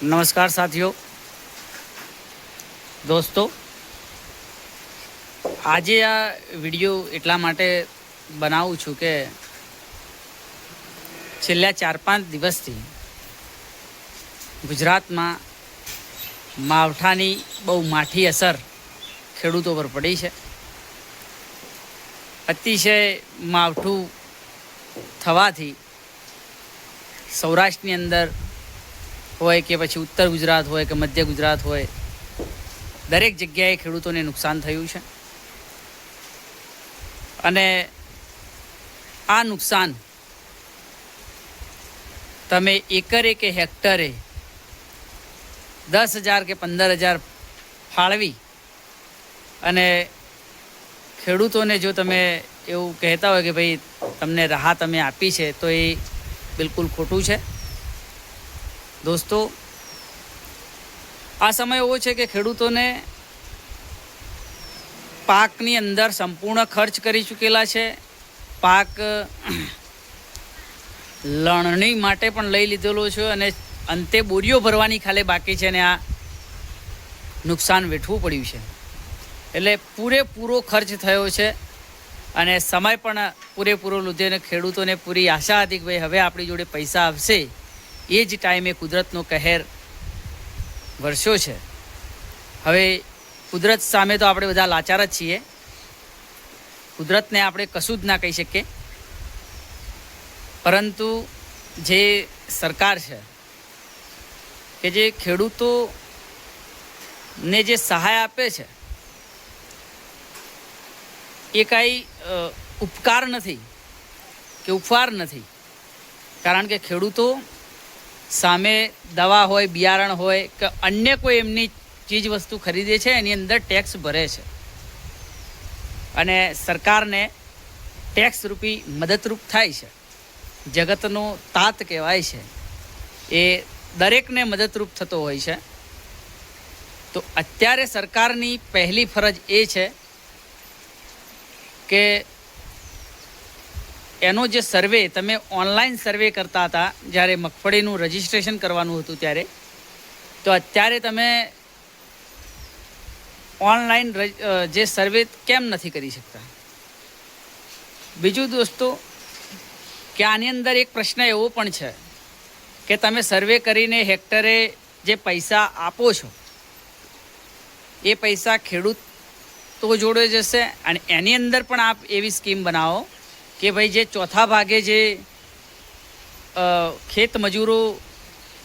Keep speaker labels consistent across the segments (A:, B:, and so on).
A: नमस्कार साथियों दोस्तों, આજે આ વિડિયો એટલા માટે બનાવું છું કે છેલ્લા 4-5 દિવસથી ગુજરાતમાં માવઠાની બહુ માઠી અસર ખેડૂતો પર પડી છે। અતિશય માવઠું થવાથી સૌરાષ્ટ્રની અંદર હોય કે પછી ઉત્તર ગુજરાત હોય કે મધ્ય ગુજરાત હોય, દરેક જગ્યાએ ખેડૂતોને નુકસાન થયું છે। અને આ નુકસાન તમે એકરે કે હેક્ટરે 10,000 કે 15,000 ફાળવી અને ખેડૂતોને જો તમે એવું કહેતા હોય કે ભાઈ તમને રાહત અમે આપી છે, તો એ બિલકુલ ખોટું છે। દોસ્તો, આ સમય એવો છે કે ખેડૂતોને પાકની અંદર સંપૂર્ણ ખર્ચ કરી ચૂકેલા છે। પાક લણણી માટે પણ લઈ લીધેલો છે અને અંતે બોરીઓ ભરવાની ખાલી બાકી છે અને આ નુકસાન વેઠવું પડ્યું છે। એટલે પૂરેપૂરો ખર્ચ થયો છે અને સમય પણ પૂરેપૂરો લીધો અને ખેડૂતોને પૂરી આશા હતી કે ભાઈ હવે આપણી જોડે પૈસા આવશે। એ જ ટાઈમે કુદરતનો કહેર વરસ્યો છે। હવે કુદરત સામે તો આપણે બધા લાચાર જ છીએ, કુદરતને આપણે કશું જ ના કહી શકીએ, પરંતુ જે સરકાર છે કે જે ખેડૂતોને જે સહાય આપે છે એ કાંઈ ઉપકાર નથી કે ઉપકાર નથી, કારણ કે ખેડૂતો સામે દવા હોય, બિયારણ હોય કે અન્ય કોઈ એમની ચીજ વસ્તુ ખરીદે છે, એની અંદર ટેક્સ ભરે છે અને સરકારને ટેક્સ રૂપી મદદરૂપ થાય છે। જગતનો તાત કહેવાય છે, એ દરેકને મદદરૂપ થતો હોય છે। તો અત્યારે સરકારની પહેલી ફરજ એ છે કે એનો જે સર્વે તમે ઓનલાઈન સર્વે કરતા હતા, જ્યારે મગફળીનું રજિસ્ટ્રેશન કરવાનું હતું ત્યારે, તો અત્યારે તમે ઓનલાઈન જે સર્વે કેમ નથી કરી શકતા? બીજું દોસ્તો, કે આની અંદર એક પ્રશ્ન એવો પણ છે કે તમે સર્વે કરીને હેક્ટરે જે પૈસા આપો છો એ પૈસા ખેડૂતો જોડે જશે અને એની અંદર પણ આપ એવી સ્કીમ બનાવો કે ભાઈ જે ચોથા ભાગે જે ખેત મજૂરો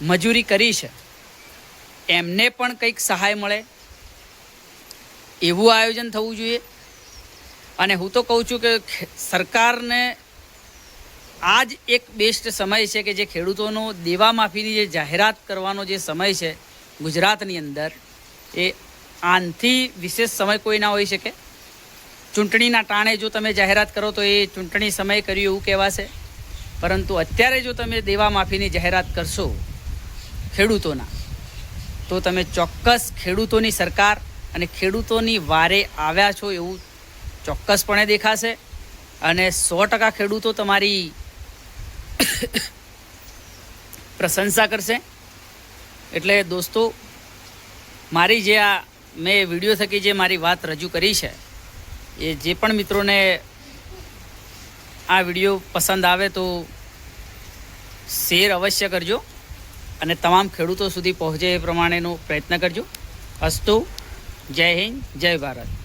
A: મજૂરી કરી છે એમને પણ કંઈક સહાય મળે, એવું આયોજન થવું જોઈએ। અને હું તો કહું છું કે સરકારને આ જ એક બેસ્ટ સમય છે કે જે ખેડૂતોનો દેવા માફીની જે જાહેરાત કરવાનો જે સમય છે ગુજરાતની અંદર, એ આનાથી વિશેષ સમય કોઈ ના હોઈ શકે। ચૂંટણીના ટાણે જો તમે જાહેરાત કરો તો એ ચૂંટણી સમય કર્યું એવું કહેવાશે, પરંતુ અત્યારે જો તમે દેવા માફીની જાહેરાત કરશો ખેડૂતોના, તો તમે ચોક્કસ ખેડૂતોની સરકાર અને ખેડૂતોની વારે આવ્યા છો એવું ચોક્કસપણે દેખાશે અને 100% ખેડૂતો તમારી પ્રશંસા કરશે। એટલે દોસ્તો, મારી જે આ મેં વિડીયો થકી જે મારી વાત રજૂ કરી છે, એ જે પણ મિત્રોને આ વિડીયો પસંદ આવે તો શેર અવશ્ય કરજો અને તમામ ખેડૂતો સુધી પહોંચે એ પ્રમાણેનો પ્રયત્ન કરજો। અસ્તુ, જય હિન્દ, જય ભારત।